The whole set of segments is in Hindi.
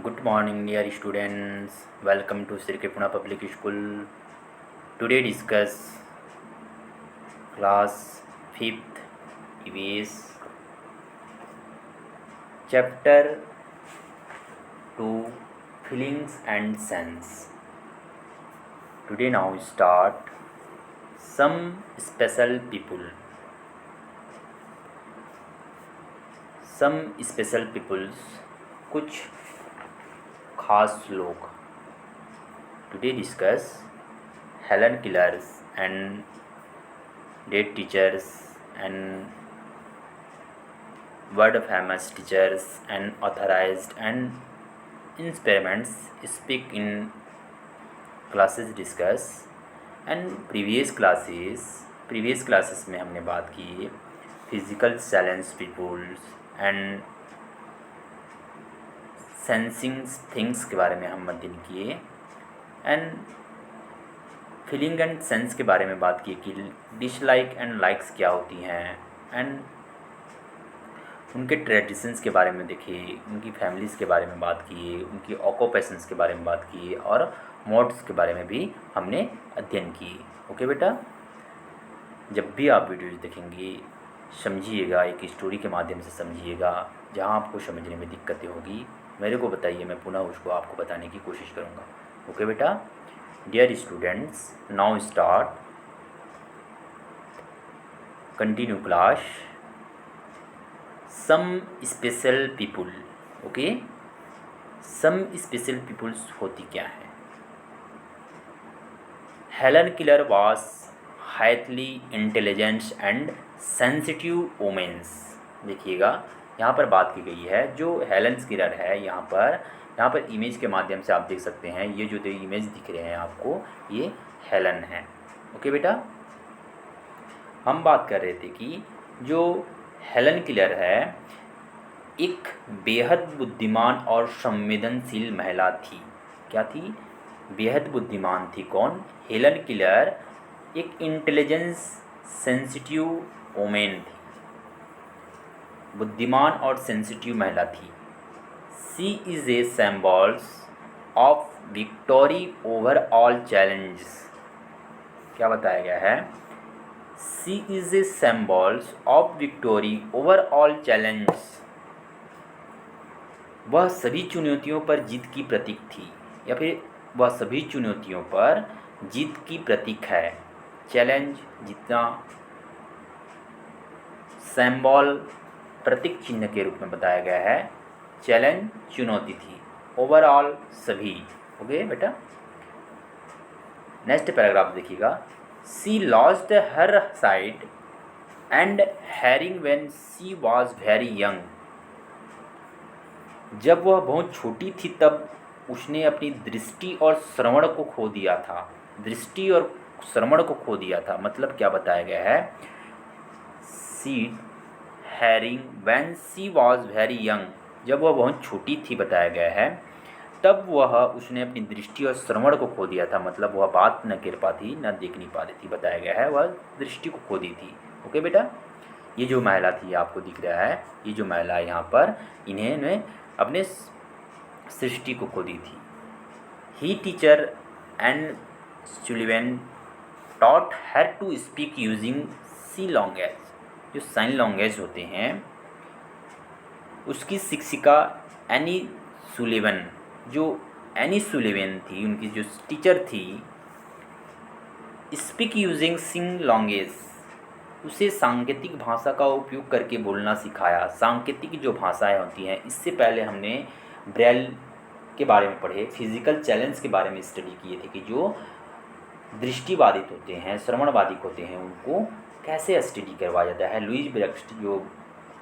Good morning, dear students. Welcome to Sri Kripuna Public School. Today discuss class 5th EVS chapter 2 Feelings and Sense. Today now start some special people. Some special peoples कुछ खास लोग. Today discuss Helen Killers and dead teachers and world famous teachers and authorized and experiments speak in classes discuss and previous classes में हमने बात की physical challenge peoples and sensing things के बारे में हम अध्ययन किए एंड फीलिंग एंड सेंस के बारे में बात की कि डिसलाइक एंड लाइक्स क्या होती हैं एंड उनके ट्रेडिशंस के बारे में देखिए, उनकी फैमिलीज़ के बारे में बात किए, उनकी ऑक्यूपेशंस के बारे में बात किए और मोड्स के बारे में भी हमने अध्ययन किए. ओके बेटा, जब भी आप वीडियोज़ देखेंगे समझिएगा, एक स्टोरी के माध्यम से समझिएगा. जहाँ आपको समझने में दिक्कतें होगी मेरे को बताइए, मैं पुनः उसको आपको बताने की कोशिश करूँगा. ओके बेटा. Dear students, now start continue class. Some special people. Okay, some special peoples होती क्या है? Helen Keller was highly intelligent and sensitive womens. देखिएगा, यहाँ पर बात की गई है जो हेलन किलर है. यहाँ पर इमेज के माध्यम से आप देख सकते हैं, ये जो इमेज दिख रहे हैं आपको, ये हेलन है. ओके बेटा, हम बात कर रहे थे कि जो हेलन किलर है एक बेहद बुद्धिमान और संवेदनशील महिला थी. क्या थी? बेहद बुद्धिमान थी. कौन? हेलन किलर एक इंटेलिजेंस सेंसिटिव वुमेन थी, बुद्धिमान और सेंसिटिव महिला थी. She is a symbols of victory over all challenges. क्या बताया गया है? She is a symbols of victory over all challenges. वह सभी चुनौतियों पर जीत की प्रतीक थी, या फिर वह सभी चुनौतियों पर जीत की प्रतीक है. चैलेंज जीतना, सिंबल प्रतीक चिन्ह के रूप में बताया गया है. चैलेंज चुनौती थी, ओवरऑल सभी. ओके बेटा, नेक्स्ट पैराग्राफ देखिएगा. She lost her site and hearing when she was very young. जब वह बहुत छोटी थी तब उसने अपनी दृष्टि और श्रवण को खो दिया था. दृष्टि और श्रवण को खो दिया था मतलब क्या बताया गया है? She hearing when she was very young. जब वह बहुत छोटी थी बताया गया है, तब उसने अपनी दृष्टि और श्रवण को खो दिया था. मतलब वह बात न कर पाती, न देख नहीं पाती थी. बताया गया है वह दृष्टि को खो दी थी. ओके बेटा, ये जो महिला थी आपको दिख रहा है, ये जो महिला यहाँ पर, इन्हें अपने सृष्टि को खो दी थी. He teacher and Sullivan taught her to speak using see language. जो साइन लैंग्वेज होते हैं उसकी शिक्षिका एनी सुलिवन, जो एनी सुलिवन थी, उनकी जो टीचर थी, स्पीक यूजिंग सिंग लैंग्वेज, उसे सांकेतिक भाषा का उपयोग करके बोलना सिखाया. सांकेतिक जो भाषाएं होती हैं, इससे पहले हमने ब्रेल के बारे में पढ़े, फिजिकल चैलेंज के बारे में स्टडी किए थे कि जो दृष्टिबाधित होते हैं, श्रवणबाधित होते हैं, उनको कैसे स्टडी करवाया जाता है. लुइस ब्रेक्स्ट, जो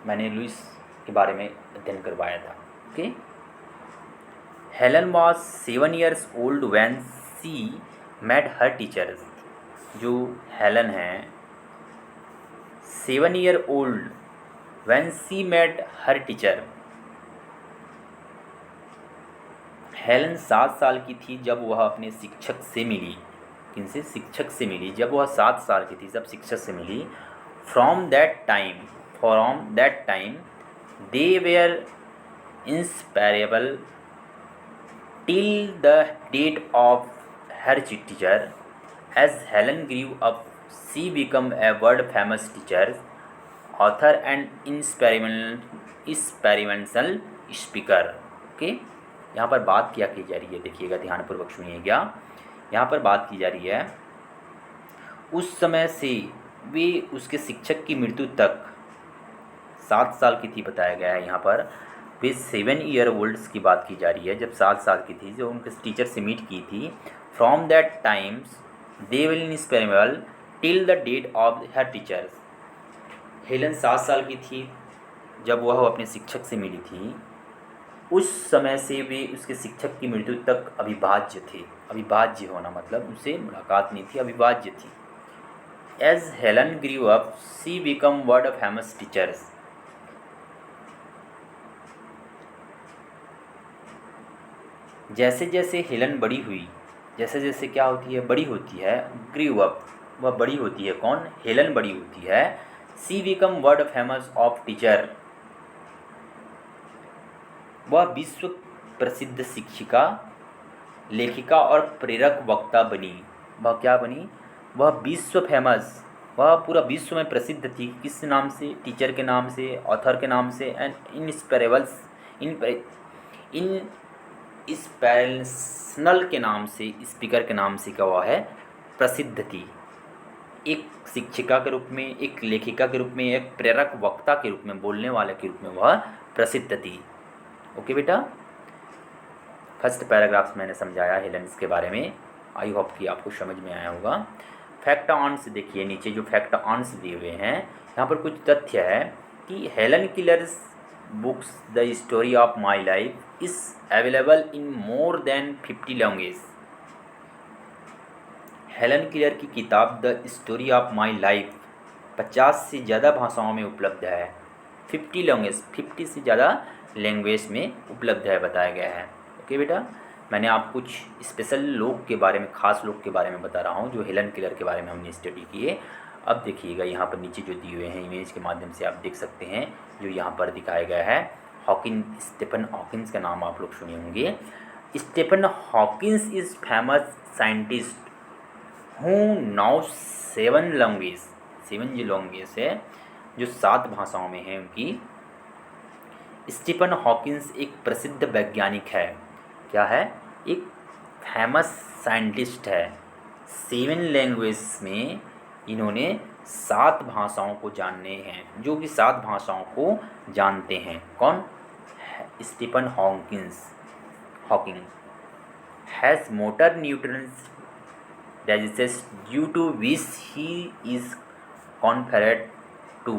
मैंने लुइस के बारे में अध्ययन करवाया था. Okay. Helen was 7 years old when she met her teachers. जो हेलन है 7 year old when she met her teacher. Helen 7 साल की थी जब वह अपने शिक्षक से मिली. किनसे? शिक्षक से मिली. जब वह 7 साल की थी जब शिक्षक से मिली. From that time they were inseparable till the date of her teacher. As Helen grew up, she became a world-famous teacher, author and experimental speaker. Okay, यहाँ पर बात क्या की जा रही है, देखिएगा ध्यानपूर्वक सुनिएगा। यहाँ पर बात की जा रही है उस समय से वे उसके शिक्षक की मृत्यु तक 7 साल की थी, बताया गया है यहाँ पर। वे 7 ईयर ओल्ड्स की बात की जा रही है, जब 7 साल की थी, जो उनके टीचर से मीट की थी। From that times they will inseparable till the date of her teachers. Helen 7 साल की थी जब वह अपने शिक्षक से मिली थी। उस समय से वे उसके शिक्षक की मृत्यु तक अविभाज्य थे। अविभाज्य होना मतलब उनसे मुलाकात नहीं थी, अविभाज्य थी। As Helen grew up she become world famous teachers. जैसे जैसे हेलन बड़ी हुई, जैसे जैसे क्या होती है, बड़ी होती है, ग्रू अप, वह बड़ी होती है। कौन? हेलन बड़ी होती है। She become world famous of teacher, वह विश्व प्रसिद्ध शिक्षिका, लेखिका और प्रेरक वक्ता बनी। वह क्या बनी? वह विश्व फेमस, वह पूरा विश्व में प्रसिद्ध थी। किस नाम से? टीचर के नाम से, ऑथर के नाम से, एंड इनस्पेरेबल्स इन इंस्पिरेशनल के नाम से, स्पीकर के नाम से क्या हुआ है? प्रसिद्ध थी। एक शिक्षिका के रूप में, एक लेखिका के रूप में, एक प्रेरक वक्ता के रूप में, बोलने वाले के रूप में वह प्रसिद्ध थी। ओके बेटा, फर्स्ट पैराग्राफ्स मैंने समझाया हेलेंस के बारे में। आई होप कि आपको समझ में आया होगा। फैक्ट ऑन्स देखिए, नीचे जो फैक्ट ऑन्स दिए हुए हैं, यहाँ पर कुछ तथ्य है कि Helen killers books the story of my life is available in more than 50 language. Helen killer की किताब the story of my life 50 से ज़्यादा भाषाओं में उपलब्ध है। 50 लैंग्वेज, 50 से ज़्यादा लैंग्वेज में उपलब्ध है, बताया गया है। ओके बेटा, मैंने आप कुछ स्पेशल लोग के बारे में, खास लोग के बारे में बता रहा हूँ जो हेलन किलर के बारे में हमने स्टडी किए। अब देखिएगा यहाँ पर नीचे जो दिए हुए हैं इमेज के माध्यम से आप देख सकते हैं, जो यहाँ पर दिखाया गया है। स्टीफन हॉकिंस का नाम आप लोग सुने होंगे। Stephen Hawkins is famous scientist who now 7 language, 7 जो लैंग्वेज है, जो 7 भाषाओं में है उनकी। स्टीफन हॉकिंस एक प्रसिद्ध वैज्ञानिक है। क्या है? एक फेमस साइंटिस्ट है। 7 लैंग्वेज में इन्होंने 7 भाषाओं को जानने हैं, जो कि 7 भाषाओं को जानते हैं। कौन? Stephen Hawking has motor neutrons diseases due to which he is conferred to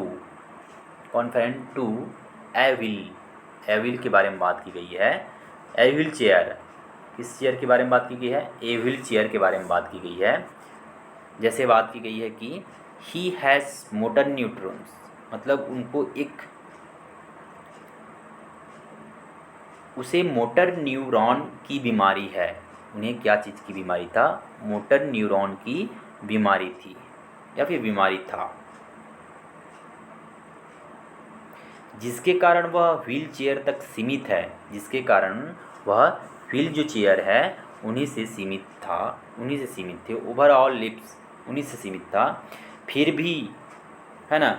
एविल के बारे में बात की गई है। एविल चेयर, किस चेयर के बारे में बात की गई है? एविल चेयर के बारे में बात की गई है। जैसे बात की गई है कि ही हैज़ मोटर न्यूट्रॉन्स, मतलब उनको उसे मोटर न्यूरॉन की बीमारी है। उन्हें क्या चीज़ की बीमारी था? मोटर न्यूरॉन की बीमारी थी या फिर बीमारी था, जिसके कारण वह व्हील चेयर तक सीमित है। जिसके कारण वह व्हील जो चेयर है उन्हीं से सीमित थे। ओवरऑल लिप्स उन्हीं से सीमित था, फिर भी है ना,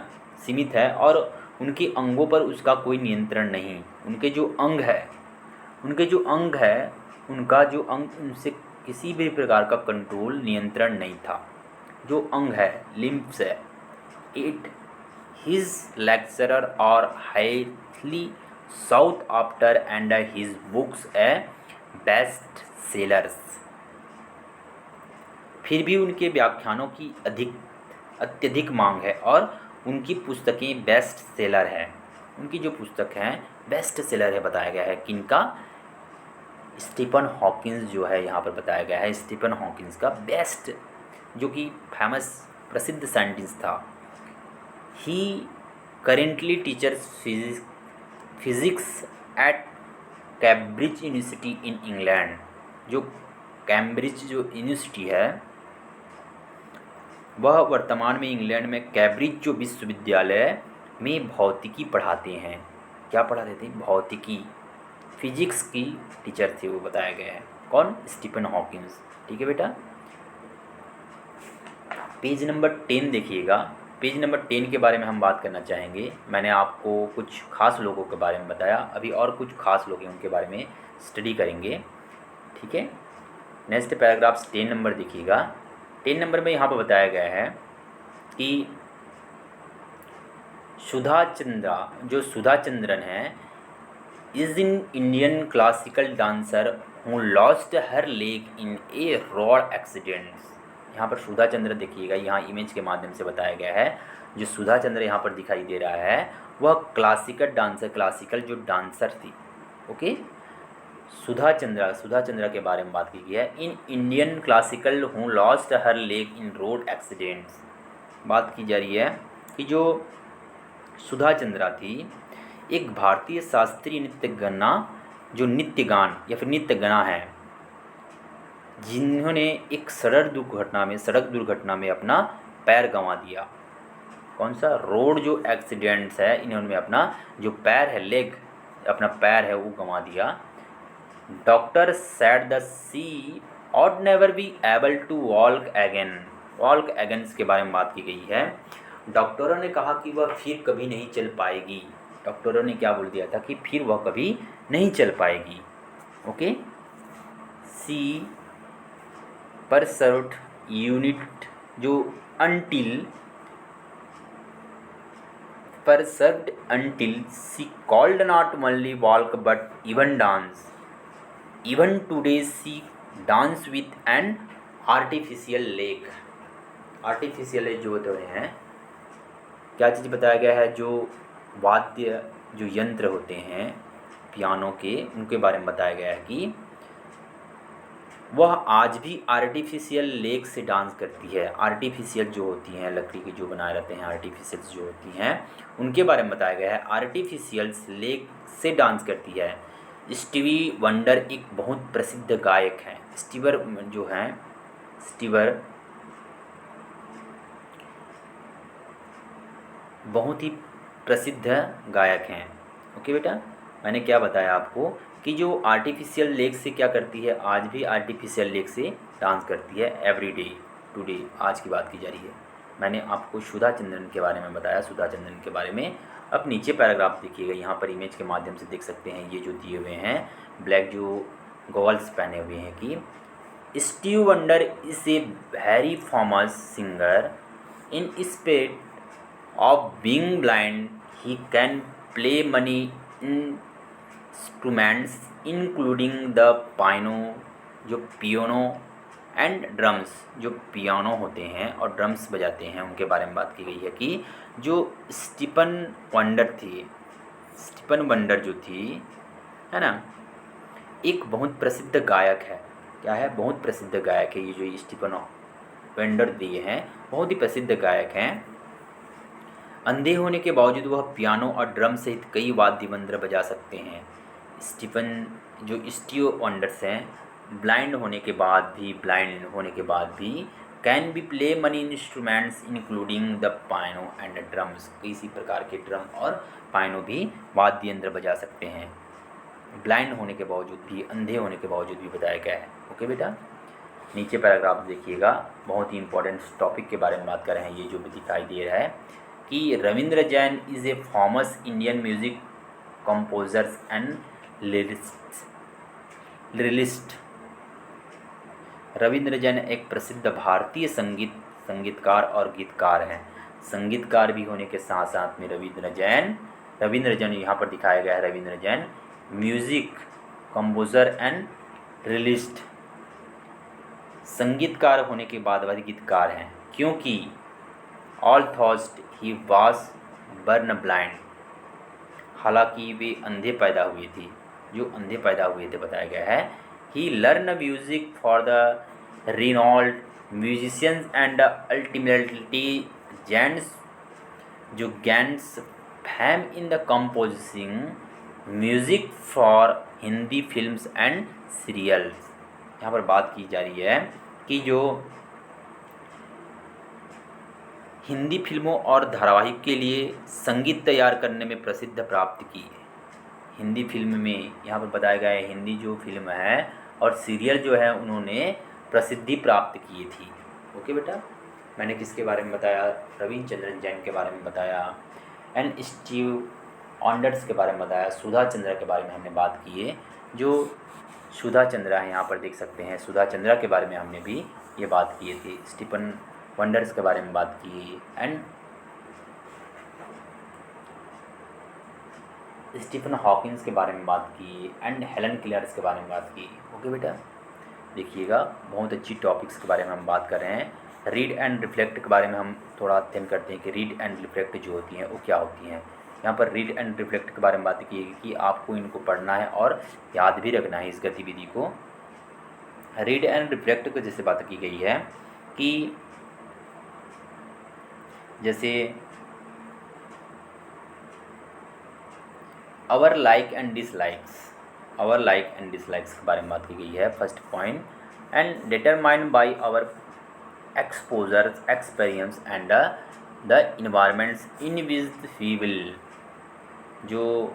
सीमित है। और उनके अंगों पर उसका कोई नियंत्रण नहीं। उनके जो अंग है उनसे किसी भी प्रकार का कंट्रोल, नियंत्रण नहीं था। जो अंग है, लिम्फ्स है, इट हिज लेक्चरर और highly south after and his books A best sellers. फिर भी उनके व्याख्यानों की अत्यधिक मांग है और उनकी पुस्तकें बेस्ट सेलर है। उनकी जो पुस्तक हैं बेस्ट सेलर है, बताया गया है। किनका? स्टीफन हॉकिंस जो है यहाँ पर बताया गया है। स्टीफन हॉकिंस का बेस्ट, जो कि फेमस प्रसिद्ध साइंटिस्ट था। He currently teachers physics at Cambridge University in England. जो कैम्ब्रिज जो यूनिवर्सिटी है, वह वर्तमान में इंग्लैंड में कैम्ब्रिज जो विश्वविद्यालय में भौतिकी पढ़ाते हैं। क्या पढ़ाते थे? भौतिकी, फिजिक्स की टीचर थे वो बताया गया है। कौन? Stephen Hawkins. ठीक है बेटा। पेज नंबर 10 देखिएगा। पेज नंबर 10 के बारे में हम बात करना चाहेंगे। मैंने आपको कुछ खास लोगों के बारे में बताया, अभी और कुछ खास लोग हैं उनके बारे में स्टडी करेंगे। ठीक है। नेक्स्ट पैराग्राफ्स 10 नंबर देखिएगा। 10 नंबर में यहाँ पर बताया गया है कि सुधा चंद्रन है is in Indian classical dancer who lost her leg in A road accident. यहाँ पर सुधा चंद्र देखिएगा, यहाँ इमेज के माध्यम से बताया गया है। जो सुधा चंद्र यहाँ पर दिखाई दे रहा है वह क्लासिकल जो डांसर थी। ओके। सुधा चंद्रा के बारे में बात की गई है। In Indian classical who lost her leg in road accidents. बात की जा रही है कि जो सुधा चंद्रा थी एक भारतीय शास्त्रीय नृत्य गान या फिर नृत्य गना है, जिन्होंने एक सड़क दुर्घटना में अपना पैर गंवा दिया। कौन सा? रोड जो एक्सीडेंट्स है, इन्होंने अपना जो पैर है, लेग, अपना पैर है वो गंवा दिया। Doctor said the she would never be able to walk again के बारे में बात की गई है। डॉक्टरों ने कहा कि वह फिर कभी नहीं चल पाएगी। डॉक्टरों ने क्या बोल दिया था कि फिर वह कभी नहीं चल पाएगी। ओके। सी परसर्व्ड यूनिट जो until she could not only walk but even dance. Even today she dance with an artificial leg. Artificial जो होते हैं, क्या चीज़ बताया गया है? जो वाद्य जो यंत्र होते हैं पियानो के, उनके बारे में बताया गया है कि वह आज भी आर्टिफिशियल लेग से डांस करती है। आर्टिफिशियल जो होती हैं, लकड़ी के जो बनाए रहते हैं, आर्टिफिशियल्स जो होती हैं, उनके बारे में बताया गया है। आर्टिफिशियल्स लेग से डांस करती है। स्टीवी वंडर एक बहुत प्रसिद्ध गायक हैं। स्टीवर बहुत ही प्रसिद्ध गायक हैं। ओके बेटा, मैंने क्या बताया आपको कि जो आर्टिफिशियल लेग से क्या करती है, आज भी आर्टिफिशियल लेग से डांस करती है। एवरी डे टुडे आज की बात की जा रही है। मैंने आपको सुधा चंद्रन के बारे में बताया। सुधा चंद्रन के बारे में अब नीचे पैराग्राफ देखिएगा, यहाँ पर इमेज के माध्यम से देख सकते हैं। ये जो दिए हुए हैं ब्लैक जो गॉगल्स पहने हुए हैं कि Steve wonder is a very famous singer in स्पेट of being blind. He can play many instruments including the piano and drums। जो पियानो होते हैं और ड्रम्स बजाते हैं, उनके बारे में बात की गई है कि जो स्टीफन वंडर जो थी, है ना, एक बहुत प्रसिद्ध गायक है। क्या है? बहुत प्रसिद्ध गायक है। ये जो स्टीफन वंडर दिए हैं बहुत ही प्रसिद्ध गायक हैं। अंधे होने के बावजूद वह पियानो और ड्रम सहित कई वाद्य यंत्र बजा सकते हैं। स्टीव वंडर्स हैं ब्लाइंड होने के बाद भी can be play many instruments including the piano and drums. किसी प्रकार के ड्रम और पायनो भी वाद्य यंत्र बजा सकते हैं। ब्लाइंड होने के बावजूद भी, अंधे होने के बावजूद भी बताया गया है। ओके बेटा, नीचे पैराग्राफ देखिएगा, बहुत ही इंपॉर्टेंट टॉपिक के बारे में बात कर रहे हैं। ये जो भी दिखाई दे रहा है कि Ravindra Jain is a famous Indian music composers and lyrist. Ravindra Jain एक प्रसिद्ध भारतीय संगीतकार और गीतकार हैं। संगीतकार भी होने के साथ साथ में रविंद्र जैन यहाँ पर दिखाया गया है। Ravindra Jain music composer and lyricist, संगीतकार होने के बाद गीतकार हैं, क्योंकि although he was born blind, हालांकि वे अंधे पैदा हुए थे, बताया गया है। He learn music for the renowned musicians and ultimately gains fame in the composing music for Hindi films and serials. यहाँ पर बात की जा रही है कि जो हिंदी फिल्मों और धारावाहिक के लिए संगीत तैयार करने में प्रसिद्ध प्राप्त की है। हिंदी फिल्म में यहाँ पर बताया गया है, हिंदी जो फिल्म है और सीरियल जो है उन्होंने प्रसिद्धि प्राप्त की थी। ओके बेटा, मैंने किसके बारे में बताया, रविचंद्रन जैन के बारे में बताया, एंड स्टीव ऑन्डर्स के बारे में बताया, सुधा चंद्रा के बारे में हमने बात की है। जो सुधा चंद्रा है यहाँ पर देख सकते हैं, सुधा चंद्रा के बारे में हमने भी ये बात की थी। स्टीफन वंडर्स के बारे में बात की एंड स्टीफन हॉकिंस के बारे में बात की एंड हेलन क्लेयर्स के बारे में बात की। ओके बेटा, देखिएगा बहुत अच्छी टॉपिक्स के बारे में हम बात कर रहे हैं। रीड एंड रिफ्लेक्ट के बारे में हम थोड़ा अध्ययन करते हैं कि रीड एंड रिफ्लेक्ट जो होती हैं वो क्या होती हैं। यहाँ पर रीड एंड रिफ्लेक्ट के बारे में बात की है कि आपको इनको पढ़ना है और याद भी रखना है इस गतिविधि को। रीड एंड रिफ्लेक्ट को जैसे बात की गई है कि जैसे our like and dislikes, our like and dislikes के बारे में बात की गई है first point, and determined by our exposure experience and the environments in which we will, जो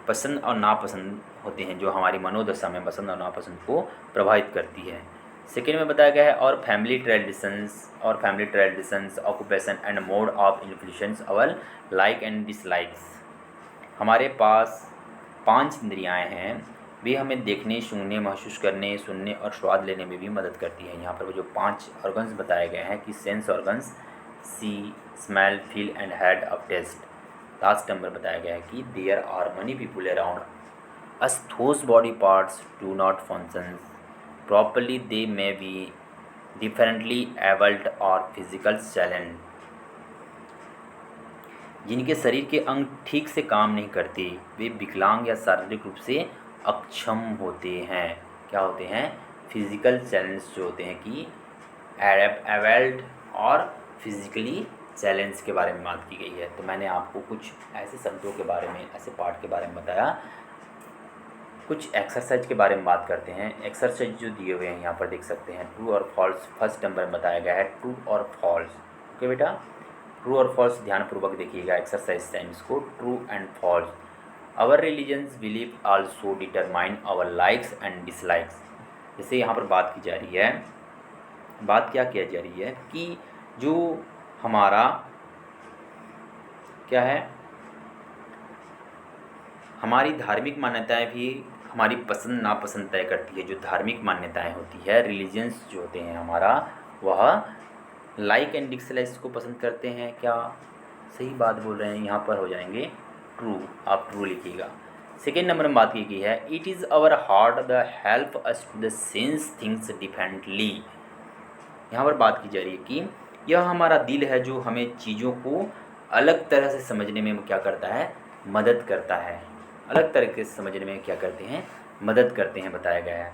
पसंद और नापसंद होते हैं, जो हमारी मनोदशा में पसंद और नापसंद को प्रभावित करती है। सेकेंड में बताया गया है और family traditions occupation and mode of influence our like and dislikes. हमारे पास 5 इंद्रियाँ हैं, वे हमें देखने, सूंघने, महसूस करने, सुनने और स्वाद लेने में भी मदद करती हैं। यहाँ पर वो जो 5 ऑर्गन्स बताए गए हैं कि sense organs, see, smell, feel and had of taste. Last number बताया गया है कि there are many people around us those body parts do not function properly, they may be differently abled or physical challenged। जिनके शरीर के अंग ठीक से काम नहीं करते वे विकलांग या शारीरिक रूप से अक्षम होते हैं। क्या होते हैं? फिजिकल चैलेंज जो होते हैं कि एबल्ड और फिजिकली चैलेंज के बारे में बात की गई है। तो मैंने आपको कुछ ऐसे शब्दों के बारे में, ऐसे पार्ट के बारे में बताया। कुछ एक्सरसाइज के बारे में बात करते हैं। एक्सरसाइज जो दिए हुए हैं यहाँ पर देख सकते हैं, ट्रू और फॉल्स फर्स्ट नंबर में बताया गया है, ट्रू और फॉल्स। ओके बेटा, ट्रू और फॉल्स ध्यानपूर्वक देखिएगा एक्सरसाइज साइंस को, true and false. Our religions believe also determine our likes and dislikes. जैसे यहाँ पर बात की जा रही है, बात क्या किया जा रही है कि जो हमारा क्या है, हमारी धार्मिक मान्यताएं भी हमारी पसंद नापसंद तय करती है। जो धार्मिक मान्यताएं होती है, रिलीजन्स जो होते हैं हमारा, वह लाइक एंड डिसलाइक्स को पसंद करते हैं। क्या सही बात बोल रहे हैं? यहाँ पर हो जाएंगे ट्रू, आप ट्रू लिखिएगा। सेकेंड नंबर में बात की गई है, it is our heart the help us to the sense things differently. यहाँ पर बात की जा रही है कि यह हमारा दिल है जो हमें चीज़ों को अलग तरह से समझने में क्या करता है? मदद करता है। अलग तरीके से समझने में क्या करते हैं? मदद करते हैं, बताया गया है।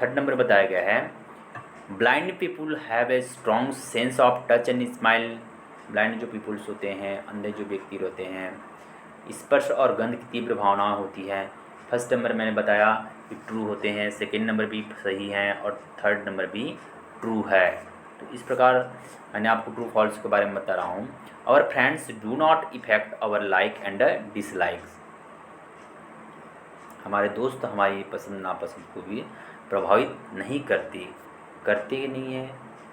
थर्ड नंबर बताया गया है, blind people have a strong sense of touch and smile. Blind जो पीपुल्स होते हैं, अंधे जो व्यक्ति होते हैं, स्पर्श और गंध की तीव्र भावना होती है। फर्स्ट नंबर मैंने बताया कि ट्रू होते हैं, सेकेंड नंबर भी सही है और थर्ड नंबर भी ट्रू है। तो इस प्रकार मैंने आपको ट्रू फॉल्स के बारे में बता रहा हूँ। Our friends do not affect our like and dislikes. हमारे दोस्त हमारी पसंद नापसंद को भी प्रभावित नहीं करते नहीं है।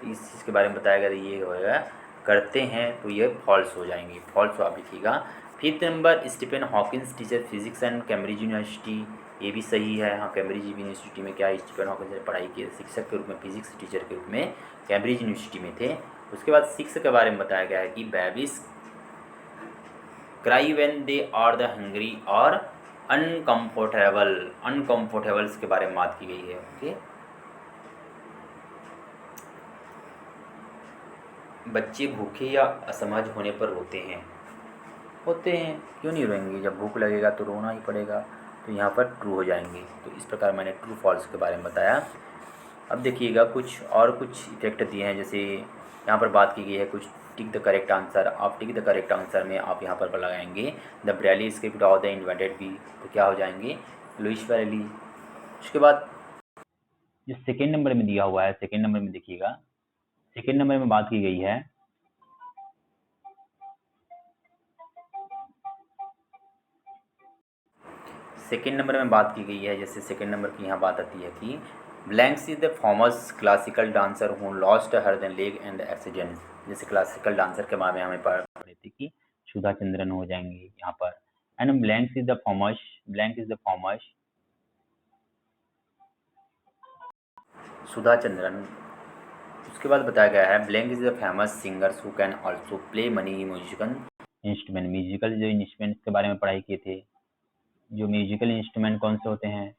इस चीज़ के बारे में बताया गया, ये होगा करते हैं, तो ये फॉल्स हो जाएंगे। फॉल्स आप लिखिएगा। Fifth number, Stephen Hawkins teacher physics and Cambridge university. ये भी सही है। हाँ, कैम्ब्रिज यूनिवर्सिटी में क्या स्टीफन हॉकिंस ने पढ़ाई की? शिक्षक के रूप में, फिजिक्स टीचर के रूप में कैम्ब्रिज यूनिवर्सिटी में थे। उसके बाद सिक्स के बारे में बताया गया है कि babies cry when they are the hungry और अनकम्फर्टेबल्स के बारे में बात की गई है। ओके, बच्चे भूखे या असमझ होने पर रोते हैं। क्यों नहीं रोएंगे? जब भूख लगेगा तो रोना ही पड़ेगा। तो यहाँ पर ट्रू हो जाएंगे। तो इस प्रकार मैंने ट्रू फॉल्स के बारे में बताया। अब देखिएगा कुछ इफेक्ट दिए हैं। जैसे यहाँ पर बात की गई है कुछ टिक द करेक्ट आंसर। आप टिक द करेक्ट आंसर में आप यहाँ पर लगाएंगे the braille script of the invented by. तो क्या हो जाएंगे? Louis Braille. उसके बाद जो सेकेंड नंबर में दिया हुआ है, सेकेंड नंबर में देखिएगा, सेकेंड नंबर में बात की गई है सेकेंड नंबर में बात की गई है, जैसे सेकेंड नंबर की यहाँ बात आती है कि blanks is the famous classical dancer who lost her the leg and accident. जैसे क्लासिकल डांसर के बारे में हमें पढ़े थे कि सुधा चंद्रन हो जाएंगी यहाँ पर। And blank is the famous Sudha Chandran. उसके बाद बताया गया है blank is the famous singers who can also play many musical instrument. Musical जो इंस्ट्रूमेंट के बारे में पढ़ाई किए थे, जो म्यूजिकल इंस्ट्रूमेंट कौन से होते हैं,